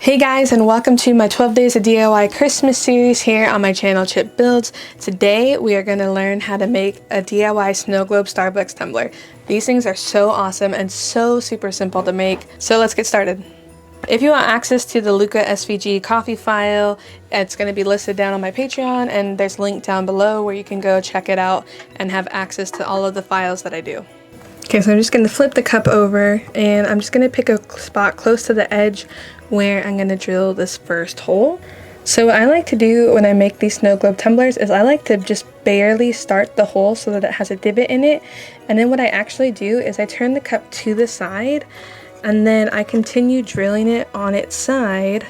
Hey guys, and welcome to my 12 Days of DIY Christmas series here on my channel Chip Builds. Today we are going to learn how to make a DIY snow globe Starbucks tumbler. These things are so awesome and so super simple to make, so let's get started. If you want access to the Luca SVG coffee file, it's going to be listed down on my Patreon, and there's a link down below where you can go check it out and have access to all of the files that I do. Okay, so I'm just going to flip the cup over, and I'm just going to pick a spot close to the edge where I'm going to drill this first hole. So what I like to do when I make these snow globe tumblers is I like to just barely start the hole so that it has a divot in it, and then what I actually do is I turn the cup to the side, and then I continue drilling it on its side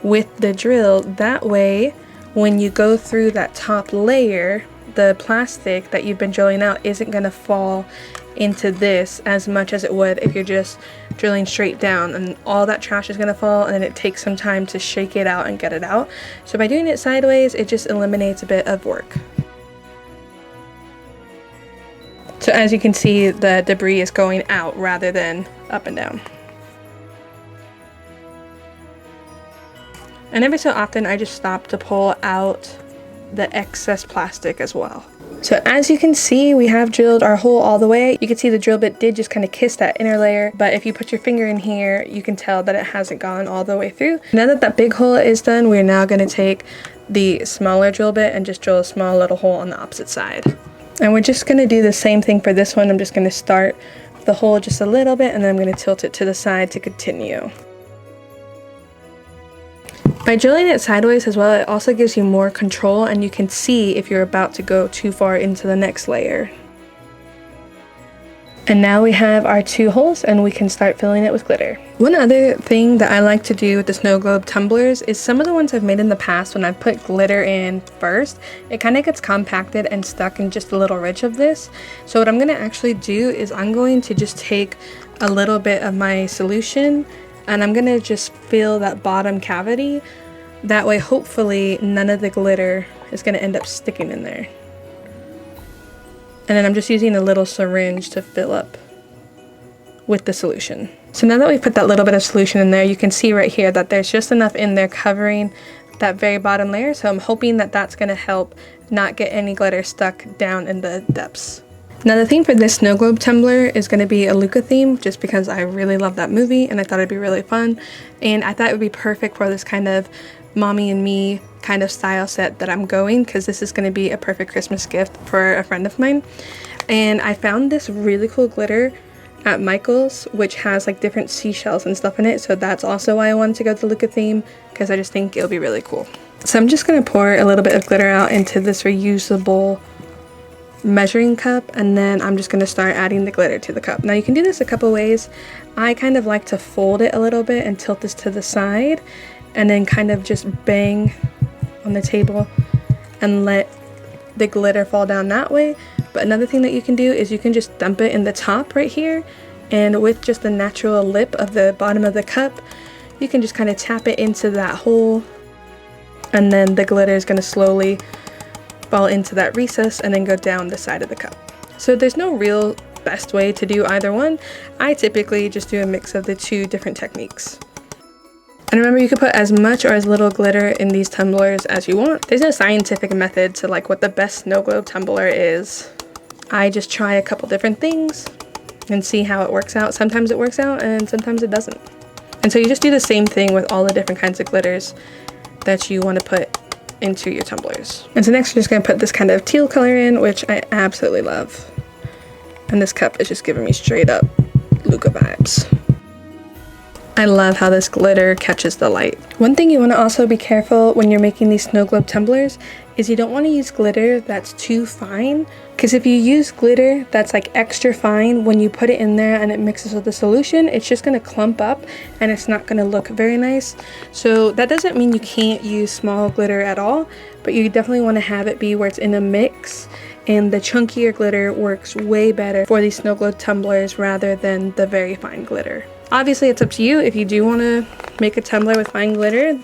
with the drill. That way, when you go through that top layer, the plastic that you've been drilling out isn't going to fall into this as much as it would if you're just drilling straight down, and all that trash is going to fall, and then it takes some time to shake it out and get it out. So by doing it sideways, it just eliminates a bit of work. So as you can see, the debris is going out rather than up and down. And every so often I just stop to pull out the excess plastic as well. So as you can see, we have drilled our hole all the way. You can see the drill bit did just kind of kiss that inner layer, but if you put your finger in here, you can tell that it hasn't gone all the way through. Now that that big hole is done, we're now going to take the smaller drill bit and just drill a small little hole on the opposite side. And we're just going to do the same thing for this one. I'm just going to start the hole just a little bit, and then I'm going to tilt it to the side to continue. By drilling it sideways as well, it also gives you more control, and you can see if you're about to go too far into the next layer. And now we have our two holes, and we can start filling it with glitter. One other thing that I like to do with the snow globe tumblers is some of the ones I've made in the past, when I put glitter in first, it kind of gets compacted and stuck in just a little ridge of this. So what I'm going to actually do is I'm going to just take a little bit of my solution, and I'm going to just fill that bottom cavity. That way, hopefully, none of the glitter is going to end up sticking in there. And then I'm just using a little syringe to fill up with the solution. So now that we've put that little bit of solution in there, you can see right here that there's just enough in there covering that very bottom layer. So I'm hoping that that's going to help not get any glitter stuck down in the depths. Now the theme for this snow globe tumbler is going to be a Luca theme, just because I really love that movie and I thought it'd be really fun. And I thought it would be perfect for this kind of mommy and me kind of style set that I'm going, because this is going to be a perfect Christmas gift for a friend of mine. And I found this really cool glitter at Michael's, which has like different seashells and stuff in it. So that's also why I wanted to go to the Luca theme, because I just think it'll be really cool. So I'm just going to pour a little bit of glitter out into this reusable measuring cup, and then I'm just going to start adding the glitter to the cup. Now you can do this a couple ways. I kind of like to fold it a little bit and tilt this to the side, and then kind of just bang on the table and let the glitter fall down that way. But another thing that you can do is you can just dump it in the top right here, and with just the natural lip of the bottom of the cup, you can just kind of tap it into that hole, and then the glitter is going to slowly fall into that recess and then go down the side of the cup. So there's no real best way to do either one. I typically just do a mix of the two different techniques. And remember, you can put as much or as little glitter in these tumblers as you want. There's no scientific method to like what the best snow globe tumbler is. I just try a couple different things and see how it works out. Sometimes it works out and sometimes it doesn't. And so you just do the same thing with all the different kinds of glitters that you want to put into your tumblers. And so next we're just going to put this kind of teal color in, which I absolutely love. And this cup is just giving me straight up Luca vibes. I love how this glitter catches the light. One thing you want to also be careful when you're making these snow globe tumblers is you don't want to use glitter that's too fine, because if you use glitter that's like extra fine, when you put it in there and it mixes with the solution, it's just going to clump up and it's not going to look very nice. So that doesn't mean you can't use small glitter at all, but you definitely want to have it be where it's in a mix, and the chunkier glitter works way better for these snow globe tumblers rather than the very fine glitter. Obviously, it's up to you if you do want to make a tumbler with fine glitter.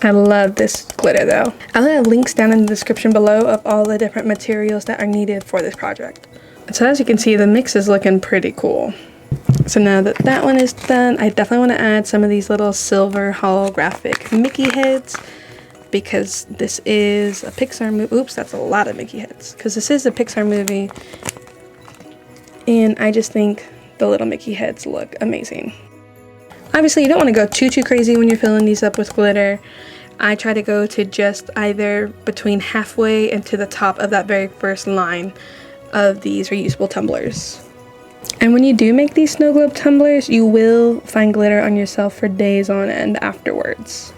I love this glitter though. I'll have links down in the description below of all the different materials that are needed for this project. So as you can see, the mix is looking pretty cool. So now that that one is done, I definitely want to add some of these little silver holographic Mickey heads, because this is a Pixar movie. Oops, that's a lot of Mickey heads. Because this is a Pixar movie, and I just think the little Mickey heads look amazing. Obviously, you don't want to go too crazy when you're filling these up with glitter. I try to go to just either between halfway and to the top of that very first line of these reusable tumblers. And when you do make these snow globe tumblers, you will find glitter on yourself for days on end afterwards.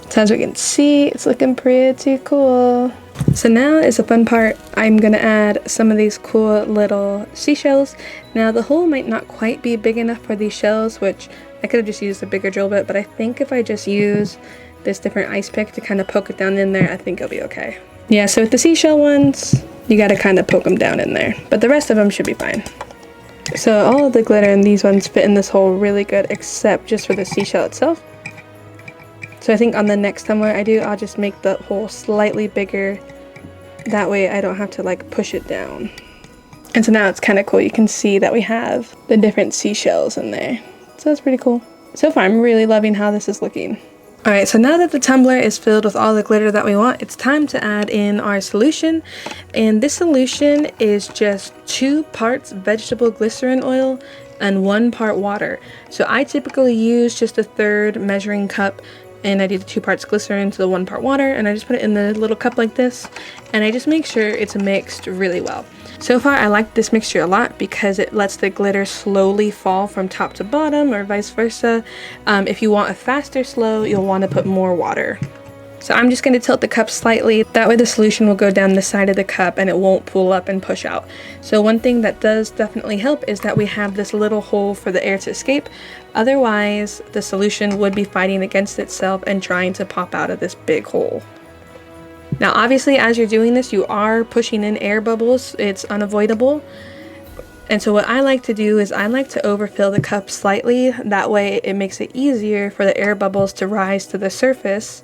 So as we can see, it's looking pretty cool. So now is the fun part. I'm gonna add some of these cool little seashells. Now the hole might not quite be big enough for these shells, which I could have just used a bigger drill bit, but I think if I just use this different ice pick to kind of poke it down in there, I think it'll be okay. Yeah, so with the seashell ones, you gotta kind of poke them down in there, but the rest of them should be fine. So all of the glitter in these ones fit in this hole really good, except just for the seashell itself. So I think on the next tumbler I do, I'll just make the hole slightly bigger. That way I don't have to like push it down. And so now it's kind of cool. You can see that we have the different seashells in there. So that's pretty cool. So far I'm really loving how this is looking. Alright, so now that the tumbler is filled with all the glitter that we want, it's time to add in our solution. And this solution is just 2 parts vegetable glycerin oil and 1 part water. So I typically use just a 1/3 measuring cup, and I do the 2 parts glycerin to the 1 part water, and I just put it in the little cup like this, and I just make sure it's mixed really well. So far I like this mixture a lot because it lets the glitter slowly fall from top to bottom, or vice versa. If you want a faster slow, you'll want to put more water. So I'm just going to tilt the cup slightly, that way the solution will go down the side of the cup and it won't pull up and push out. So one thing that does definitely help is that we have this little hole for the air to escape. Otherwise the solution would be fighting against itself and trying to pop out of this big hole. Now obviously as you're doing this, you are pushing in air bubbles. It's unavoidable. And so what I like to do is I like to overfill the cup slightly. That way it makes it easier for the air bubbles to rise to the surface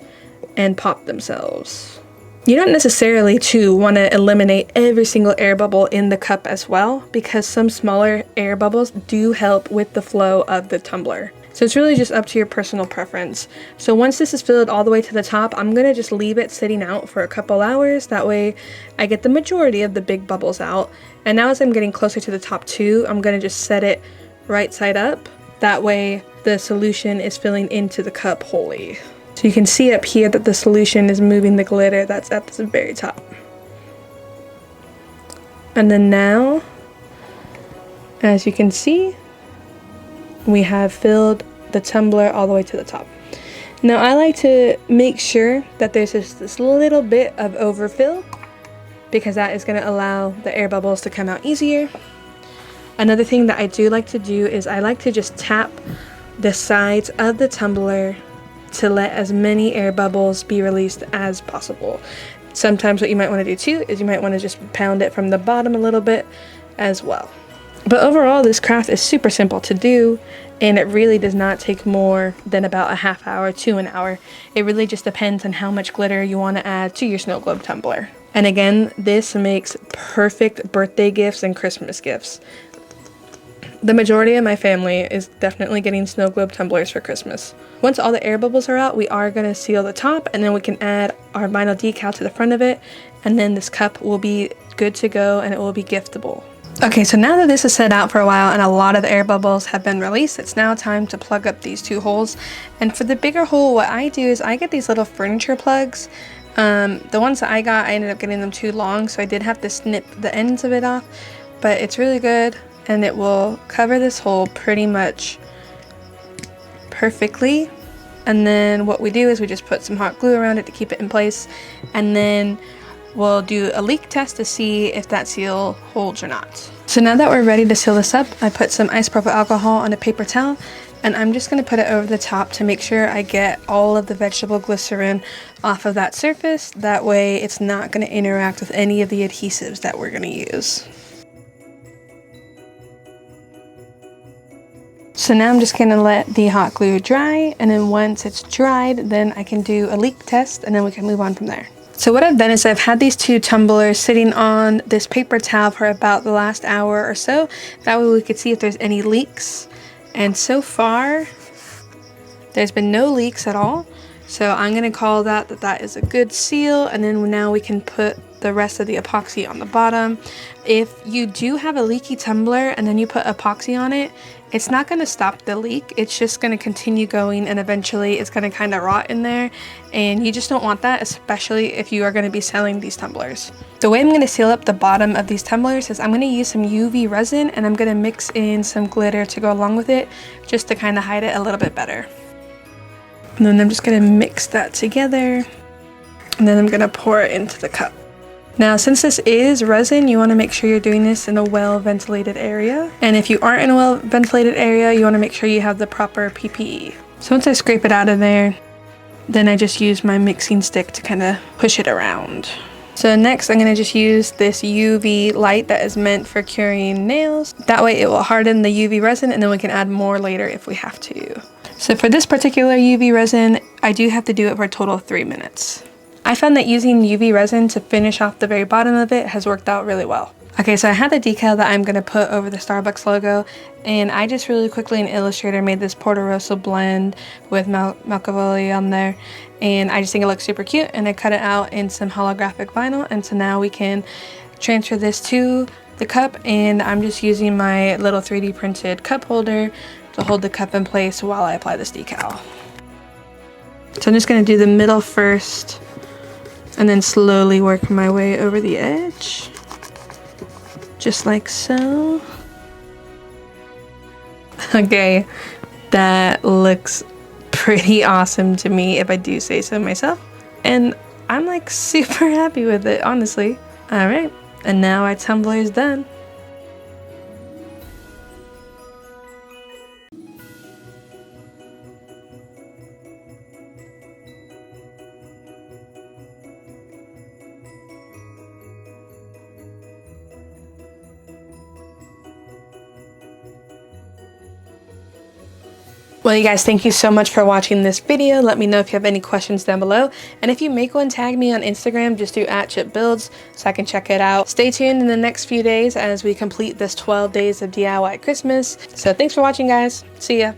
and pop themselves. You don't necessarily too want to eliminate every single air bubble in the cup as well, because some smaller air bubbles do help with the flow of the tumbler. So it's really just up to your personal preference. So once this is filled all the way to the top, I'm gonna just leave it sitting out for a couple hours. That way I get the majority of the big bubbles out. And now as I'm getting closer to the top too, I'm gonna just set it right side up. That way the solution is filling into the cup wholly. So you can see up here that the solution is moving the glitter that's at the very top. And then now, as you can see, we have filled the tumbler all the way to the top. Now I like to make sure that there's just this little bit of overfill, because that is going to allow the air bubbles to come out easier. Another thing that I do like to do is I like to just tap the sides of the tumbler to let as many air bubbles be released as possible. Sometimes what you might want to do too is you might want to just pound it from the bottom a little bit as well. But overall this craft is super simple to do, and it really does not take more than about a half hour to an hour. It really just depends on how much glitter you want to add to your snow globe tumbler. And again, this makes perfect birthday gifts and Christmas gifts. The majority of my family is definitely getting snow globe tumblers for Christmas. Once all the air bubbles are out, we are going to seal the top, and then we can add our vinyl decal to the front of it, and then this cup will be good to go and it will be giftable. Okay, so now that this is set out for a while and a lot of the air bubbles have been released, it's now time to plug up these 2 holes. And for the bigger hole, what I do is I get these little furniture plugs. The ones that I got, I ended up getting them too long, so I did have to snip the ends of it off, but it's really good and it will cover this hole pretty much perfectly. And then what we do is we just put some hot glue around it to keep it in place, and then we'll do a leak test to see if that seal holds or not. So now that we're ready to seal this up, I put some isopropyl alcohol on a paper towel, and I'm just going to put it over the top to make sure I get all of the vegetable glycerin off of that surface. That way it's not going to interact with any of the adhesives that we're going to use. So now I'm just going to let the hot glue dry, and then once it's dried, then I can do a leak test, and then we can move on from there. So what I've done is I've had these 2 tumblers sitting on this paper towel for about the last hour or so. That way we could see if there's any leaks. And so far, there's been no leaks at all. So I'm gonna call that is a good seal, and then now we can put the rest of the epoxy on the bottom. If you do have a leaky tumbler and then you put epoxy on it, it's not gonna stop the leak. It's just gonna continue going, and eventually it's gonna kind of rot in there, and you just don't want that, especially if you are gonna be selling these tumblers. The way I'm gonna seal up the bottom of these tumblers is I'm gonna use some UV resin, and I'm gonna mix in some glitter to go along with it, just to kind of hide it a little bit better. And then I'm just gonna mix that together, and then I'm gonna pour it into the cup. Now, since this is resin, you wanna make sure you're doing this in a well-ventilated area. And if you aren't in a well-ventilated area, you wanna make sure you have the proper PPE. So once I scrape it out of there, then I just use my mixing stick to kind of push it around. So next, I'm gonna just use this UV light that is meant for curing nails. That way it will harden the UV resin, and then we can add more later if we have to. So for this particular UV resin, I do have to do it for a total of 3 minutes. I found that using UV resin to finish off the very bottom of it has worked out really well. Okay, so I had the decal that I'm gonna put over the Starbucks logo, and I just really quickly in Illustrator made this Porto Rosso blend with Malcavoli on there, and I just think it looks super cute, and I cut it out in some holographic vinyl, and so now we can transfer this to the cup, and I'm just using my little 3D printed cup holder to hold the cup in place while I apply this decal. So I'm just gonna do the middle first, and then slowly work my way over the edge. Just like so. Okay, that looks pretty awesome to me, if I do say so myself. And I'm like super happy with it, honestly. All right, and now our tumbler is done. Well, you guys, thank you so much for watching this video. Let me know if you have any questions down below. And if you make one, tag me on Instagram. Just do @chipbuilds so I can check it out. Stay tuned in the next few days as we complete this 12 days of DIY Christmas. So thanks for watching, guys. See ya.